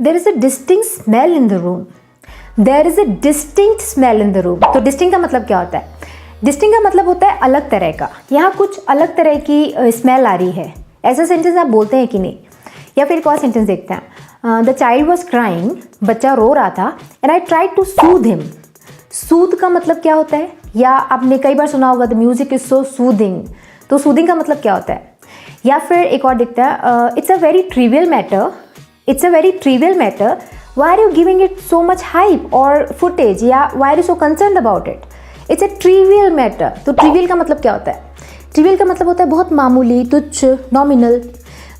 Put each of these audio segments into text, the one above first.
There is a distinct smell in the room, there is a distinct smell in the room. तो distinct का मतलब क्या होता है? डिस्टिंक्ट का मतलब होता है अलग तरह का, यहाँ कुछ अलग तरह की स्मेल आ रही है। ऐसा सेंटेंस आप बोलते हैं कि नहीं? या फिर एक और सेंटेंस देखते हैं, द चाइल्ड वॉज क्राइंग, बच्चा रो रहा था, and I tried to soothe him. Soothe का मतलब क्या होता है? या आपने कई बार सुना होगा the music is so soothing, तो सूदिंग का मतलब क्या होता है? या फिर एक और दिखता है, it's a very trivial matter, it's a very trivial matter, why are you giving it so much hype और फुटेज, या why are you so concern about it, it's a trivial matter. तो ट्रिवियल का मतलब क्या होता है? Trivial का मतलब होता है बहुत मामूली, तुच्छ, नॉमिनल।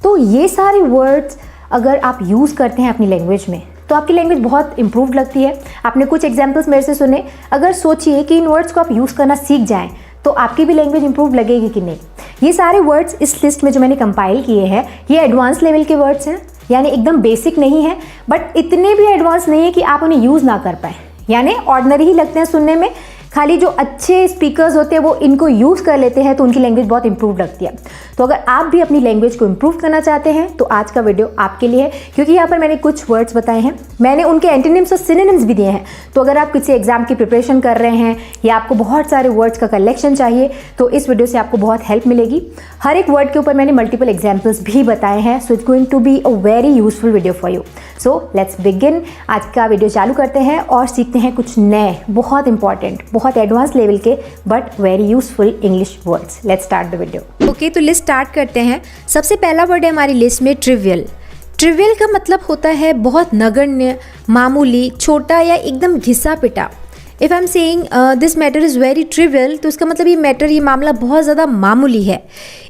तो ये सारे वर्ड्स अगर आप यूज़ करते हैं अपनी लैंग्वेज में तो आपकी लैंग्वेज बहुत इंप्रूव लगती है। आपने कुछ एग्जाम्पल्स मेरे से सुने, अगर सोचिए कि इन वर्ड्स को आप यूज़ करना सीख जाएं तो आपकी भी लैंग्वेज इंप्रूव लगेगी कि नहीं। ये सारे वर्ड्स इस लिस्ट में जो मैंने कंपाइल किए हैं ये एडवांस लेवल के वर्ड्स हैं, यानी एकदम बेसिक नहीं है, बट इतने भी एडवांस नहीं है कि आप उन्हें यूज़ ना कर पाएँ, यानी ऑर्डिनरी ही लगते हैं सुनने में। खाली जो अच्छे स्पीकर्स होते हैं वो इनको यूज़ कर लेते हैं तो उनकी लैंग्वेज बहुत इंप्रूव लगती है। तो अगर आप भी अपनी लैंग्वेज को इंप्रूव करना चाहते हैं तो आज का वीडियो आपके लिए है, क्योंकि यहाँ पर मैंने कुछ वर्ड्स बताए हैं, मैंने उनके एंटोनिम्स और सिनोनिम्स भी दिए हैं। तो अगर आप किसी एग्जाम की प्रिपरेशन कर रहे हैं या आपको बहुत सारे वर्ड्स का कलेक्शन चाहिए तो इस वीडियो से आपको बहुत हेल्प मिलेगी। हर एक वर्ड के ऊपर मैंने मल्टीपल एग्जाम्पल्स भी बताए हैं, so it's going to be a very useful video for you. So let's begin. आज का वीडियो चालू करते हैं और सीखते हैं कुछ नए, बहुत इंपॉर्टेंट, बहुत एडवांस लेवल के but very useful English words. Let's start the video. Okay, तो लिस्ट स्टार्ट करते हैं। सबसे पहला वर्ड है हमारी लिस्ट में ट्रिवियल। ट्रिवियल का मतलब होता है बहुत नगण्य, मामूली, छोटा या एकदम घिसा पिटा। If I am saying this matter is very trivial, तो इसका मतलब ये मैटर, ये मामला बहुत ज़्यादा मामूली है।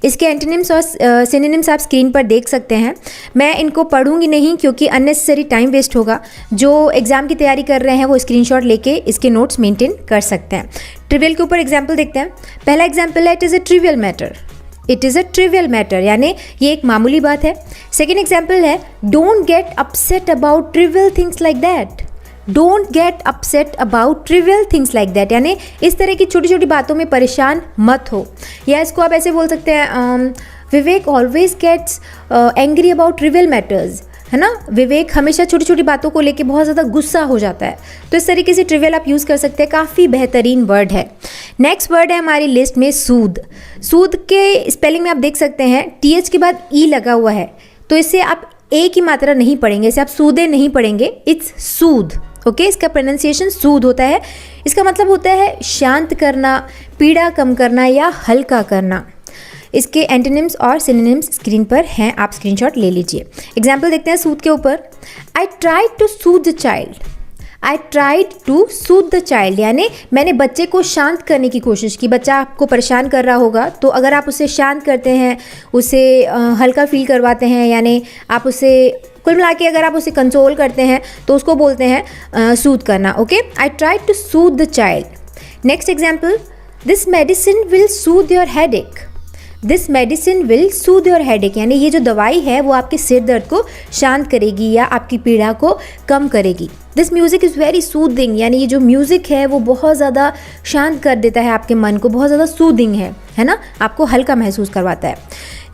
इसके एंटोनिम्स और सिनोनिम्स आप स्क्रीन पर देख सकते हैं। मैं इनको पढ़ूंगी नहीं क्योंकि अननेसेसरी टाइम वेस्ट होगा। जो एग्जाम की तैयारी कर रहे हैं वो स्क्रीनशॉट लेके इसके नोट्स मेंटेन कर सकते हैं। ट्रिवियल के ऊपर एग्जाम्पल देखते हैं। पहला एग्जाम्पल है, it is a trivial matter. It is a trivial matter यानी ये एक मामूली बात है। सेकेंड एग्जाम्पल है, don't get upset about trivial things like that. Don't get upset about trivial things like that यानी इस तरह की छोटी छोटी बातों में परेशान मत हो। या इसको आप ऐसे बोल सकते हैं, Vivek always gets angry about trivial matters, है ना। विवेक हमेशा छोटी छोटी बातों को लेके बहुत ज़्यादा गुस्सा हो जाता है। तो इस तरीके से ट्रिवियल आप यूज़ कर सकते हैं, काफ़ी बेहतरीन वर्ड है। नेक्स्ट वर्ड है हमारी लिस्ट में सूद। सूद के स्पेलिंग में आप देख सकते हैं टीएच के बाद ई लगा हुआ है, तो इससे आप ए की मात्रा नहीं पढ़ेंगे, इसे आप सूदे नहीं पढ़ेंगे, इट्स सूद। ओके, इसका प्रोनाउंसिएशन सूद होता है। इसका मतलब होता है शांत करना, पीड़ा कम करना या हल्का करना। इसके एंटोनिम्स और सिनोनिम्स स्क्रीन पर हैं, आप स्क्रीनशॉट ले लीजिए। एग्जाम्पल देखते हैं सूद के ऊपर। I tried to soothe the child. I tried to soothe the child यानी मैंने बच्चे को शांत करने की कोशिश की। बच्चा आपको परेशान कर रहा होगा तो अगर आप उसे शांत करते हैं, उसे हल्का फील करवाते हैं, यानी आप उसे कुल मिला के अगर आप उसे कंसोल करते हैं तो उसको बोलते हैं सूद करना। Okay, I tried to soothe the child. Next example, this medicine will soothe your headache. This medicine will soothe your headache यानी ये जो दवाई है वो आपके सिर दर्द को शांत करेगी या आपकी पीड़ा को कम करेगी। This music is very soothing यानी ये जो म्यूज़िक है वो बहुत ज़्यादा शांत कर देता है आपके मन को, बहुत ज़्यादा सूदिंग है ना, आपको हल्का महसूस करवाता है।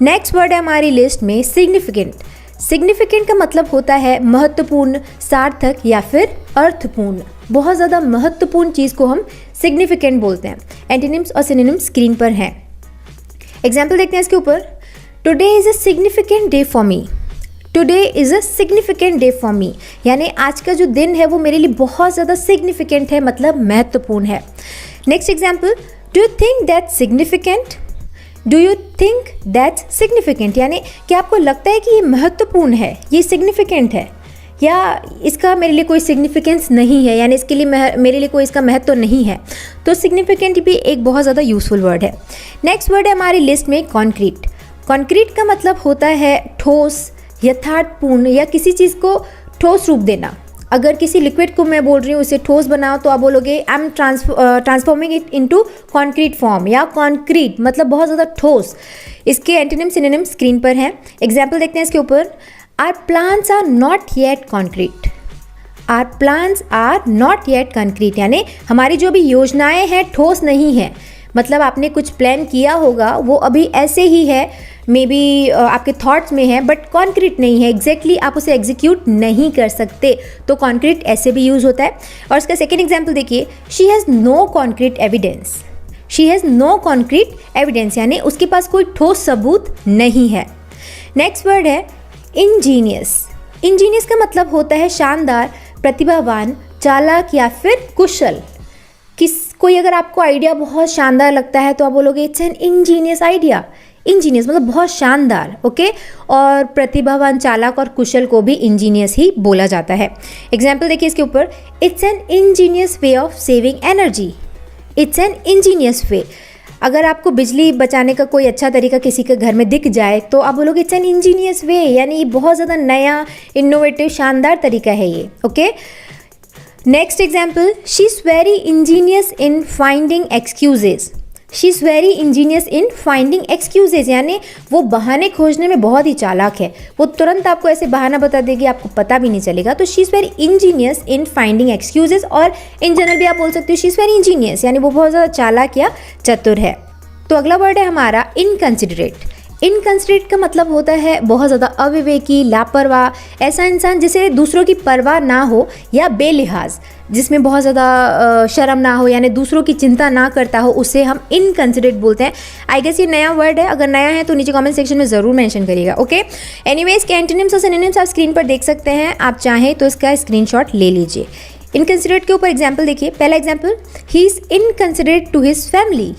नेक्स्ट वर्ड है हमारी लिस्ट में सिग्निफिकेंट। सिग्निफिकेंट का मतलब होता है महत्वपूर्ण, सार्थक या फिर अर्थपूर्ण। बहुत ज़्यादा महत्वपूर्ण चीज़ को हम सिग्निफिकेंट बोलते हैं। एंटोनिम्स और सिनोनिम्स स्क्रीन पर हैं। एग्जाम्पल देखते हैं इसके ऊपर। Today is a significant day for me. Today is a significant day for me यानी आज का जो दिन है वो मेरे लिए बहुत ज़्यादा सिग्निफिकेंट है, मतलब महत्वपूर्ण है। Next example, do you think that's significant. Do you think that's significant यानी क्या आपको लगता है कि ये महत्वपूर्ण है, ये सिग्निफिकेंट है, या इसका मेरे लिए कोई सिग्निफिकेंस नहीं है, यानी इसके लिए मेरे लिए कोई इसका महत्व नहीं है। तो सिग्निफिकेंट भी एक बहुत ज़्यादा यूजफुल वर्ड है। नेक्स्ट वर्ड है हमारी लिस्ट में कॉन्क्रीट। कॉन्क्रीट का मतलब होता है ठोस, यथार्थपूर्ण या किसी चीज़ को ठोस रूप देना। अगर किसी लिक्विड को मैं बोल रही हूँ इसे ठोस बनाओ तो आप बोलोगे I am transforming it into concrete form, या कॉन्क्रीट मतलब बहुत ज़्यादा ठोस। इसके एंटोनिम सिनोनिम स्क्रीन पर हैं। एग्जाम्पल देखते हैं इसके ऊपर। Our plans are not yet concrete. Our plans are not yet concrete यानी हमारी जो भी योजनाएं हैं ठोस नहीं है, मतलब आपने कुछ प्लान किया होगा वो अभी ऐसे ही है, मे बी आपके थॉट्स में है बट कॉन्क्रीट नहीं है, एग्जैक्टली आप उसे एग्जीक्यूट नहीं कर सकते, तो कॉन्क्रीट ऐसे भी यूज़ होता है। और इसका सेकेंड एग्जाम्पल देखिए, she has no concrete evidence. She has no concrete evidence यानी उसके पास कोई ठोस सबूत नहीं है। नेक्स्ट वर्ड है इंजीनियस। इंजीनियस का मतलब होता है शानदार, प्रतिभावान, चालाक या फिर कुशल। कोई अगर आपको आइडिया बहुत शानदार लगता है तो आप बोलोगे it's an Angénieux idea. Angénieux मतलब बहुत शानदार, ओके। और प्रतिभावान, चालाक और कुशल को भी इंजीनियस ही बोला जाता है। एग्जाम्पल देखिए इसके ऊपर, it's an ingenious way of saving energy. It's an ingenious way. अगर आपको बिजली बचाने का कोई अच्छा तरीका किसी के घर में दिख जाए तो आप बोलोगे इट्स एन इंजीनियस वे, यानी ये बहुत ज़्यादा नया, इनोवेटिव, शानदार तरीका है ये, okay. Next example, she is very Angénieux in finding excuses. She is very Angénieux in finding excuses यानी वो बहाने खोजने में बहुत ही चालाक है, वो तुरंत आपको ऐसे बहाना बता देगी, आपको पता भी नहीं चलेगा। तो she is very Angénieux in finding excuses, और इन जनरल भी आप बोल सकते हो शी इज़ वेरी इंजीनियस यानी वो बहुत ज़्यादा चालाक या चतुर है। तो अगला वर्ड है हमारा इनकंसिडरेट। इनकंसिडरेट का मतलब होता है बहुत ज़्यादा अविवेकी, लापरवाह, ऐसा इंसान जिसे दूसरों की परवाह ना हो या बेलिहाज, जिसमें बहुत ज़्यादा शर्म ना हो यानी दूसरों की चिंता ना करता हो, उसे हम इनकंसिडरेट बोलते हैं। आई गेस ये नया वर्ड है, अगर नया है तो नीचे कमेंट सेक्शन में ज़रूर मेंशन करिएगा, ओके। एनीवेज के एंटोनिम्स और सिनोनिम्स आप स्क्रीन पर देख सकते हैं, आप चाहें तो इसका स्क्रीनशॉट ले लीजिए। इनकंसिडरेट के ऊपर एग्जाम्पल देखिए, पहला example, he is inconsiderate to his family.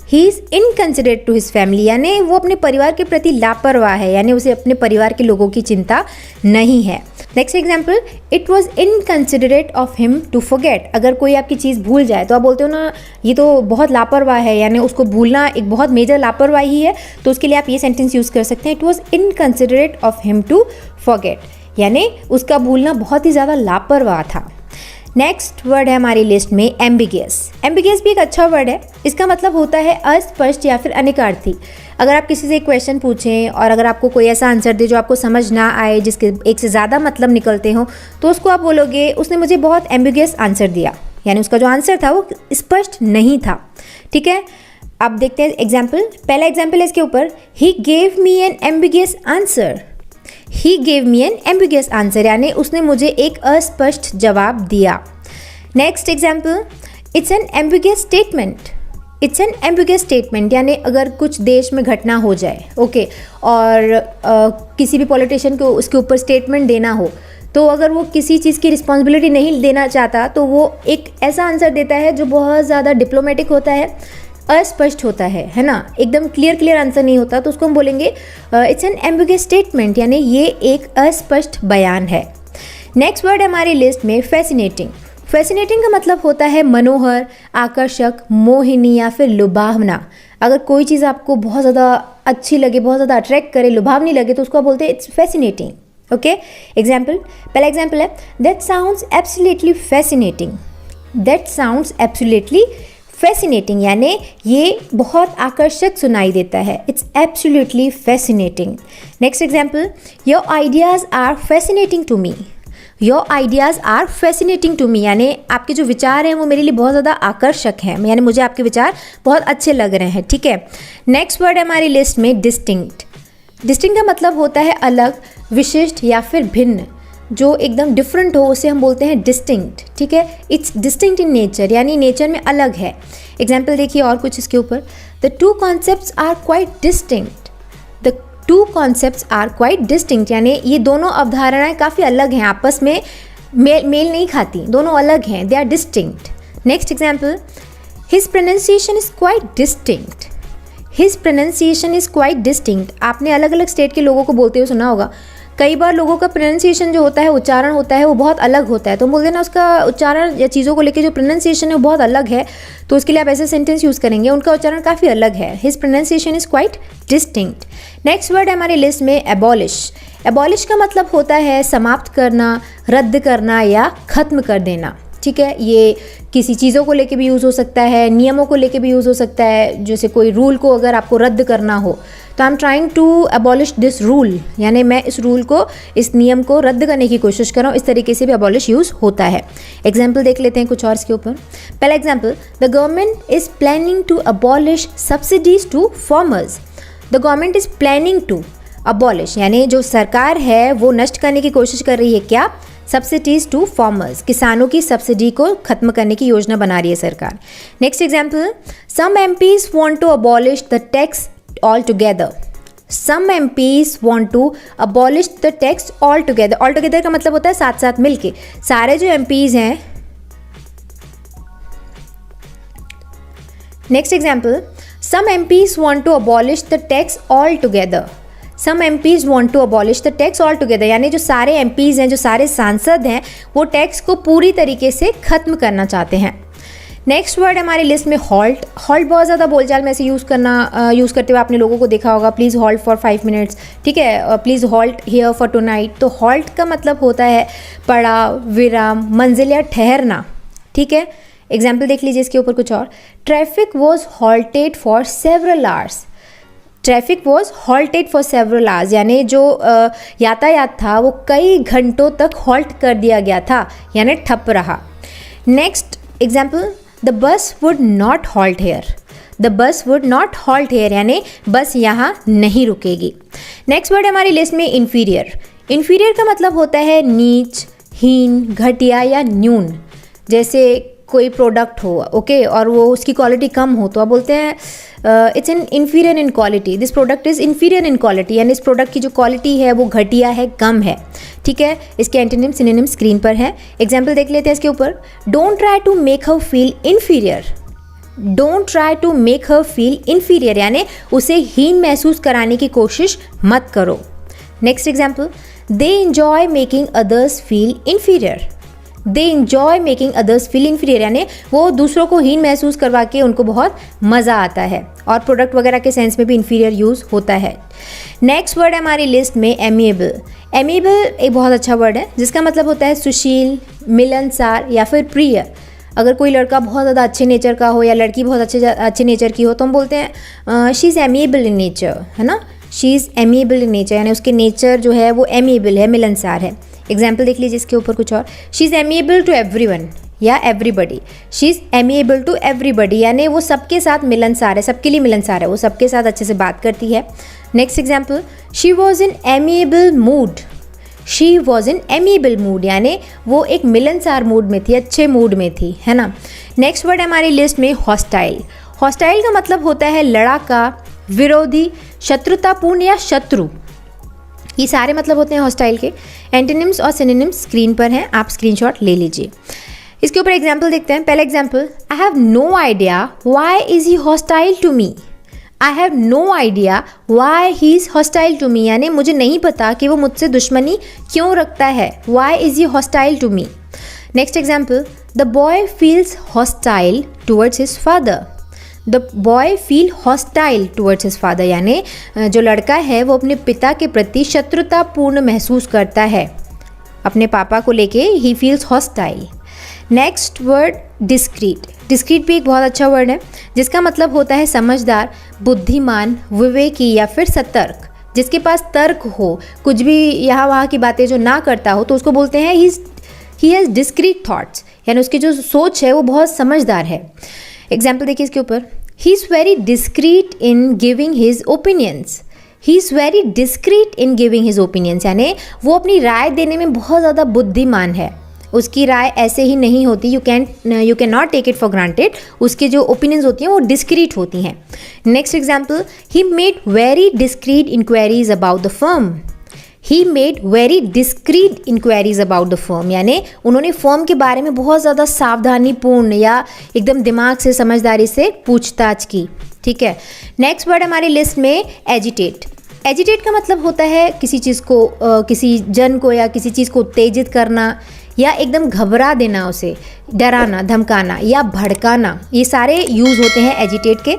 He is inconsiderate to his family यानी वो अपने परिवार के प्रति लापरवाह है, यानी उसे अपने परिवार के लोगों की चिंता नहीं है। Next example, it was inconsiderate of him to forget. अगर कोई आपकी चीज़ भूल जाए तो आप बोलते हो ना ये तो बहुत लापरवाह है, यानी उसको भूलना एक बहुत मेजर लापरवाही है, तो उसके लिए आप ये सेंटेंस यूज़ कर सकते हैं, it was inconsiderate of him to forget यानी उसका भूलना बहुत ही ज़्यादा लापरवाह था। नेक्स्ट वर्ड है हमारी लिस्ट में एम्बिगियस। एम्बिगियस भी एक अच्छा वर्ड है, इसका मतलब होता है अस्पष्ट या फिर अनिकार्थी। अगर आप किसी से एक क्वेश्चन पूछें और अगर आपको कोई ऐसा आंसर दे जो आपको समझ ना आए, जिसके एक से ज़्यादा मतलब निकलते हों, तो उसको आप बोलोगे उसने मुझे बहुत एम्बिगियस आंसर दिया, यानी उसका जो आंसर था वो स्पष्ट नहीं था, ठीक है। अब देखते हैं एग्जाम्पल। पहला एग्जाम्पल है इसके ऊपर, he gave me an ambiguous answer. He gave me an ambiguous answer यानी उसने मुझे एक अस्पष्ट जवाब दिया। Next example, it's an ambiguous statement. It's an ambiguous statement यानी अगर कुछ देश में घटना हो जाए, ओके, और किसी भी पॉलिटिशियन को उसके ऊपर स्टेटमेंट देना हो, तो अगर वो किसी चीज़ की रिस्पॉन्सिबिलिटी नहीं देना चाहता तो वो एक ऐसा आंसर देता है जो बहुत ज़्यादा डिप्लोमेटिक होता है, अस्पष्ट होता है ना, एकदम क्लियर आंसर नहीं होता, तो उसको हम बोलेंगे इट्स एन एम्बिगियस स्टेटमेंट यानी ये एक अस्पष्ट बयान है। नेक्स्ट वर्ड है हमारी लिस्ट में फैसिनेटिंग। फैसिनेटिंग का मतलब होता है मनोहर, आकर्षक, मोहिनी या फिर लुभावना। अगर कोई चीज़ आपको बहुत ज़्यादा अच्छी लगे, बहुत ज़्यादा अट्रैक्ट करे, लुभावनी लगे, तो उसको बोलते हैं इट्स फैसिनेटिंग, ओके। एग्जाम्पल, पहला एग्जाम्पल है, that sounds absolutely fascinating. That sounds absolutely fascinating यानी ये बहुत आकर्षक सुनाई देता है, it's absolutely fascinating. Next example, your ideas are fascinating to me. Your ideas are fascinating to me यानी आपके जो विचार हैं वो मेरे लिए बहुत ज़्यादा आकर्षक हैं, यानी मुझे आपके विचार बहुत अच्छे लग रहे हैं, ठीक है। नेक्स्ट वर्ड है हमारी लिस्ट में डिस्टिंक्ट। डिस्टिंक्ट का मतलब होता है अलग, विशिष्ट या फिर भिन्न, जो एकदम डिफरेंट हो उसे हम बोलते हैं डिस्टिंक्ट, ठीक है। इट्स डिस्टिंक्ट इन नेचर यानी नेचर में अलग है। एग्जाम्पल देखिए और कुछ इसके ऊपर, the two concepts are quite distinct. The two concepts are quite distinct यानी ये दोनों अवधारणाएं काफ़ी अलग हैं, आपस में मेल नहीं खाती, दोनों अलग हैं, they are distinct. Next example, his pronunciation is quite distinct. His pronunciation is quite distinct. आपने अलग अलग स्टेट के लोगों को बोलते हुए सुना होगा, कई बार लोगों का प्रोनाउंसिएशन जो होता है, उच्चारण होता है, वो बहुत अलग होता है, तो हम बोलते हैं ना उसका उच्चारण या चीज़ों को लेकर जो प्रोनाउंसिएशन है वो बहुत अलग है, तो उसके लिए आप ऐसे सेंटेंस यूज़ करेंगे, उनका उच्चारण काफ़ी अलग है, his pronunciation is quite distinct. Next word है हमारी लिस्ट में एबॉलिश। एबॉलिश का मतलब होता है समाप्त करना, रद्द करना या ख़त्म कर देना, ठीक है। ये किसी चीज़ों को लेके भी यूज़ हो सकता है, नियमों को लेके भी यूज़ हो सकता है, जैसे कोई रूल को अगर आपको रद्द करना हो तो I am trying to abolish this rule यानी मैं इस रूल को, इस नियम को रद्द करने की कोशिश कर रहा हूँ, इस तरीके से भी एबॉलिश यूज़ होता है। एग्जाम्पल देख लेते हैं कुछ और इसके ऊपर। पहला example, the government is planning to abolish subsidies to farmers. The government is planning to abolish, यानी जो सरकार है वो नष्ट करने की कोशिश कर रही है क्या, सब्सिडीज टू फार्मर्स, किसानों की सब्सिडी को खत्म करने की योजना बना रही है सरकार। Next example, some MPs want to abolish the tax altogether. Some MPs want to abolish the tax altogether. Altogether का मतलब होता है साथ साथ मिलके, सारे जो एमपीज हैं। Next example, some MPs want to abolish the tax altogether. Some MPs want to abolish the tax altogether, यानी जो सारे एमपीज हैं, जो सारे सांसद हैं, वो टैक्स को पूरी तरीके से खत्म करना चाहते हैं। नेक्स्ट वर्ड हमारी लिस्ट में हॉल्ट। हॉल्ट बहुत ज़्यादा बोलचाल में ऐसे यूज़ करते हुए आपने लोगों को देखा होगा, प्लीज़ हॉल्ट फॉर 5 मिनट्स, ठीक है, please halt here for tonight. तो हॉल्ट का मतलब होता है पड़ाव, विराम, मंजिल या ठहरना, ठीक है। एग्जाम्पल देख लीजिए इसके ऊपर कुछ और, traffic was halted for several hours. Traffic was halted for several hours, यानी जो यातायात था वो कई घंटों तक हॉल्ट कर दिया गया था, यानी ठप रहा। Next example, the bus would not halt here. The bus would not halt here, यानी बस यहाँ नहीं रुकेगी। नेक्स्ट वर्ड हमारी लिस्ट में इन्फीरियर। इन्फीरियर का मतलब होता है नीच, हीन, घटिया या न्यून। जैसे कोई प्रोडक्ट हो, ओके, और वो उसकी क्वालिटी कम हो तो आप बोलते हैं it's an inferior in quality, this product is inferior in quality, यानी इस प्रोडक्ट की जो क्वालिटी है वो घटिया है, कम है, ठीक है। इसके एंटोनिम सिनोनिम स्क्रीन पर है। एग्जाम्पल देख लेते हैं इसके ऊपर, don't try to make her feel inferior. Don't try to make her feel inferior, यानी उसे हीन महसूस कराने की कोशिश मत करो। Next example, they enjoy making others feel inferior. They enjoy making others feel inferior, यानी वो दूसरों को हीन महसूस करवा के उनको बहुत मज़ा आता है, और प्रोडक्ट वगैरह के सेंस में भी इन्फीरियर यूज़ होता है। नेक्स्ट वर्ड हमारी लिस्ट में एमिएबल। एमिएबल एक बहुत अच्छा वर्ड है जिसका मतलब होता है सुशील, मिलनसार या फिर प्रिय। अगर कोई लड़का बहुत ज़्यादा अच्छे नेचर का हो या लड़की बहुत अच्छे नेचर की हो तो हम बोलते हैं she is amiable in nature, है ना। She is amiable in nature, यानी उसके नेचर जो है वो एमिएबल है, मिलनसार है। एग्जाम्पल देख लीजिए इसके ऊपर कुछ और, she is amiable to everyone या everybody. She is amiable to everybody, यानी वो सबके साथ मिलनसार है, सबके लिए मिलनसार है, वो सबके साथ अच्छे से बात करती है। Next example, she was in amiable mood. She was in amiable mood, यानी वो एक मिलनसार मूड में थी, अच्छे मूड में थी, है ना। नेक्स्ट वर्ड हमारी लिस्ट में हॉस्टाइल। हॉस्टाइल का मतलब होता है लड़ाका, विरोधी, शत्रुतापूर्ण या शत्रु। ये सारे मतलब होते हैं हॉस्टाइल के। एंटोनिम्स और सिनोनिम्स स्क्रीन पर हैं, आप स्क्रीनशॉट ले लीजिए। इसके ऊपर एग्जाम्पल देखते हैं। पहला example, I have no idea why is he hostile to me. I have no idea why he is hostile to me, यानी मुझे नहीं पता कि वो मुझसे दुश्मनी क्यों रखता है। Why is he hostile to me. Next example, the boy feels hostile towards his father. The boy feel hostile towards his father, यानी जो लड़का है वो अपने पिता के प्रति शत्रुतापूर्ण महसूस करता है, अपने पापा को लेके he feels hostile. Next word discrete. Discrete भी एक बहुत अच्छा वर्ड है जिसका मतलब होता है समझदार, बुद्धिमान, विवेकी या फिर सतर्क। जिसके पास तर्क हो, कुछ भी यहाँ वहाँ की बातें जो ना करता हो, तो उसको बोलते हैं ही हैज़ डिस्क्रीट थॉट्स, यानी उसकी जो सोच है वो बहुत समझदार है। एग्जाम्पल देखिए इसके ऊपर, he is very discrete in giving his opinions. He is very discrete in giving his opinions, यानी वो अपनी राय देने में बहुत ज़्यादा बुद्धिमान है, उसकी राय ऐसे ही नहीं होती, you can not take it for granted. उसकी जो ओपिनियंस होती हैं वो डिस्क्रीट होती हैं। Next example, he made very discreet inquiries about the firm. He made very discreet inquiries about the firm, यानी उन्होंने फर्म के बारे में बहुत ज़्यादा सावधानीपूर्ण या एकदम दिमाग से, समझदारी से पूछताछ की, ठीक है। नेक्स्ट वर्ड हमारी लिस्ट में एजिटेट। एजिटेट का मतलब होता है किसी चीज़ को, किसी जन को या किसी चीज़ को उत्तेजित करना या एकदम घबरा देना, उसे डराना, धमकाना या भड़काना। ये सारे यूज़ होते हैं एजिटेट के।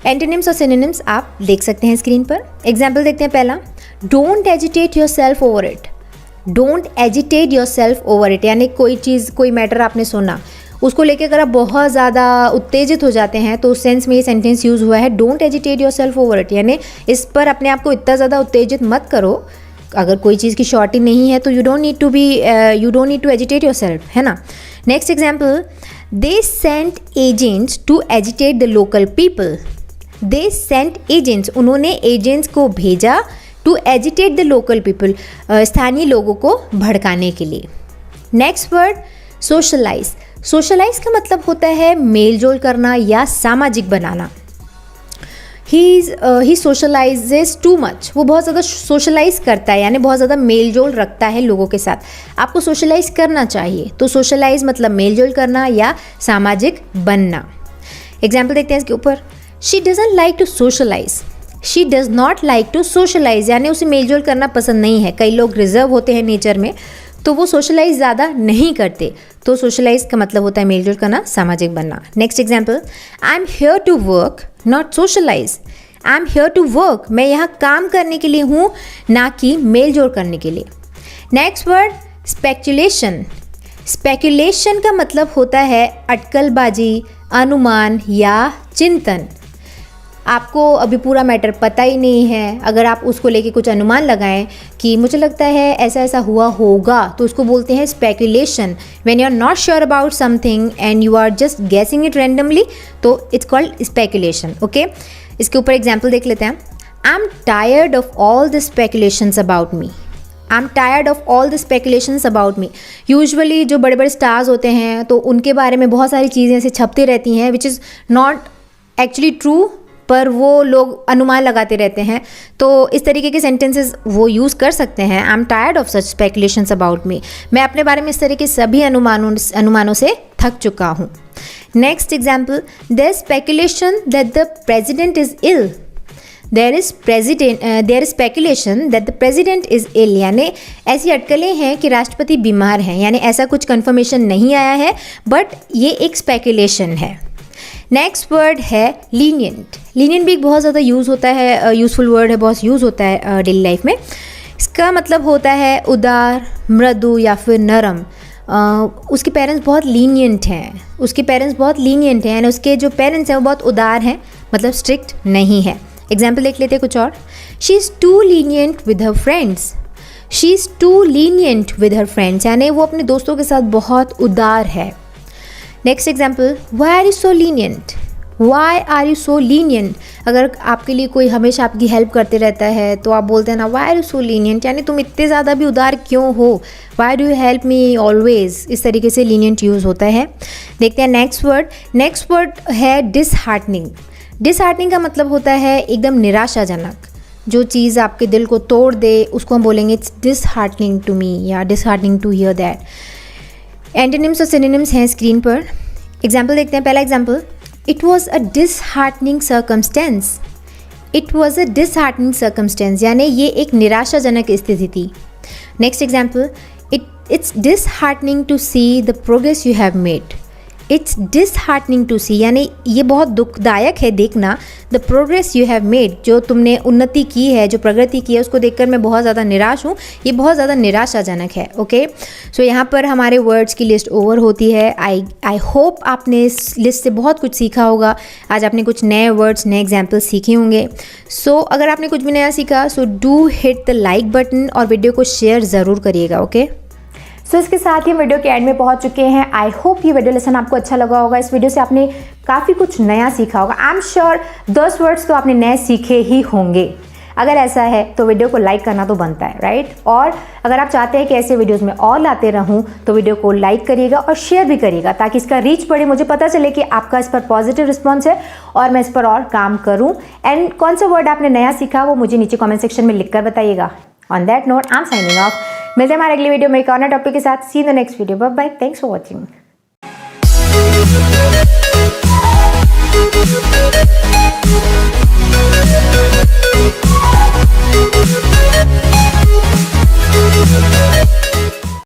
एंटोनिम्स और सिनोनिम्स आप देख सकते हैं स्क्रीन पर। एग्जाम्पल देखते हैं। पहला, don't agitate your self over it. Don't agitate your self over it, यानी कोई चीज़, कोई मैटर आपने सुना, उसको लेकर अगर आप बहुत ज़्यादा उत्तेजित हो जाते हैं तो उस सेंस में ये सेंटेंस यूज़ हुआ है, don't agitate your self over it, यानी इस पर अपने आप को इतना ज़्यादा उत्तेजित मत करो। अगर कोई चीज़ की शॉर्टी नहीं है तो you don't need to agitate yourself, है ना। Next example, they sent agents to agitate the local people. They sent agents, उन्होंने एजेंट्स को भेजा to agitate the local people, स्थानीय लोगों को भड़काने के लिए। Next word socialise. सोशलाइज का मतलब होता है मेल जोल करना या सामाजिक बनाना। ही सोशलाइजेस टू मच, वो बहुत ज़्यादा सोशलाइज करता है, यानी बहुत ज़्यादा मेल जोल रखता है लोगों के साथ। आपको सोशलाइज करना चाहिए, तो सोशलाइज मतलब मेल जोल करना या सामाजिक बनना। एग्जाम्पल देखते हैं इसके ऊपर। She doesn't like to socialise, she does not like to socialise, यानी उसे मेल जोल करना पसंद नहीं है। कई लोग रिजर्व होते हैं नेचर में, तो वो सोशलाइज ज़्यादा नहीं करते, तो सोशलाइज का मतलब होता है मेल जोल करना, सामाजिक बनना। Next example, I am here to work not socialise. I am here to work, मैं यहाँ काम करने के लिए हूँ, ना कि मेल जोल करने के लिए। Next word speculation. स्पेकुलेशन का मतलब होता है अटकलबाजी, अनुमान या चिंतन। आपको अभी पूरा मैटर पता ही नहीं है, अगर आप उसको लेके कुछ अनुमान लगाएं कि मुझे लगता है ऐसा ऐसा हुआ होगा, तो उसको बोलते हैं speculation. When you are not sure about something and you are just guessing it randomly, तो इट्स कॉल्ड स्पेकुलेशन। ओके, इसके ऊपर एग्जाम्पल देख लेते हैं। I am tired of all the speculations about me. I am tired of all the speculations about me. Usually जो बड़े बड़े stars होते हैं, तो उनके बारे में बहुत सारी चीज़ें ऐसे छपती रहती हैं which is not actually true, पर वो लोग अनुमान लगाते रहते हैं। तो इस तरीके के सेंटेंसेस वो यूज़ कर सकते हैं। I am tired of such speculations about मी, मैं अपने बारे में इस तरह के सभी अनुमानों से थक चुका हूँ। Next example, there is speculation that the president is ill. There is speculation that the president is ill, यानी ऐसी अटकलें हैं कि राष्ट्रपति बीमार हैं, यानी ऐसा कुछ कंफर्मेशन नहीं आया है, बट ये एक स्पेकुलेशन है। नेक्स्ट वर्ड है लीनियंट। लीनियंट भी एक बहुत ज़्यादा यूज़ होता है, यूज़फुल वर्ड है, बहुत यूज़ होता है डेली लाइफ में। इसका मतलब होता है उदार, मृदु या फिर नरम। उसके पेरेंट्स बहुत लीनियंट हैं, उसके पेरेंट्स बहुत लीनियंट हैं, यानी उसके जो पेरेंट्स हैं वो बहुत उदार हैं, मतलब स्ट्रिक्ट नहीं है। एग्जाम्पल देख लेते हैं कुछ और। She is too lenient with her friends. She is too lenient with her friends, यानी वो अपने दोस्तों के साथ बहुत उदार है। Next example, why are you so lenient. Why are you so lenient, अगर आपके लिए कोई हमेशा आपकी हेल्प करते रहता है, तो आप बोलते हैं ना why are you so lenient, यानी तुम इतने ज़्यादा भी उदार क्यों हो, why do you help me always. इस तरीके से लीनियंट यूज़ होता है। देखते हैं नेक्स्ट वर्ड। नेक्स्ट वर्ड है डिसहार्टनिंग। डिसहार्टनिंग का मतलब होता है एकदम निराशाजनक, जो चीज़ आपके दिल को तोड़ दे उसको हम बोलेंगे इट्स डिसहार्टनिंग टू मी या disheartening to hear that. Antonyms और सिनोनिम्स हैं स्क्रीन पर। एग्जाम्पल देखते हैं। पहला example, it was a disheartening circumstance. It was a disheartening circumstance, यानी ये एक निराशाजनक स्थिति थी। Next example, it's disheartening to see the progress you have made. It's disheartening to see, यानी ये बहुत दुखदायक है देखना the progress you have made, जो तुमने उन्नति की है, जो प्रगति की है, उसको देखकर मैं बहुत ज़्यादा निराश हूँ। ये बहुत ज़्यादा निराशाजनक है। ओके, सो यहाँ पर हमारे वर्ड्स की लिस्ट ओवर होती है। आई होप आपने इस लिस्ट से बहुत कुछ सीखा होगा। आज आपने कुछ नए वर्ड्स, नए एग्जाम्पल्स सीखे होंगे। सो अगर आपने कुछ भी नया सीखा, so do hit the like button और वीडियो को शेयर ज़रूर करिएगा। ओके, सो इसके साथ ही वीडियो के एंड में पहुंच चुके हैं। आई होप ये वीडियो लेसन आपको अच्छा लगा होगा। इस वीडियो से आपने काफ़ी कुछ नया सीखा होगा। आई एम श्योर 10 वर्ड्स तो आपने नए सीखे ही होंगे। अगर ऐसा है तो वीडियो को लाइक करना तो बनता है, राइट। और अगर आप चाहते हैं कि ऐसे वीडियोस में और लाते रहूं, तो वीडियो को लाइक करिएगा और शेयर भी करिएगा, ताकि इसका रीच बढ़े, मुझे पता चले कि आपका इस पर पॉजिटिव रिस्पॉन्स है और मैं इस पर और काम करूँ। एंड कौन सा वर्ड आपने नया सीखा वो मुझे नीचे कॉमेंट सेक्शन में लिख कर बताइएगा। On that note, I am signing off. मिलते हैं हमारे अगली वीडियो में एक और नए टॉपिक के साथ। See the next video. Bye bye, thanks for watching.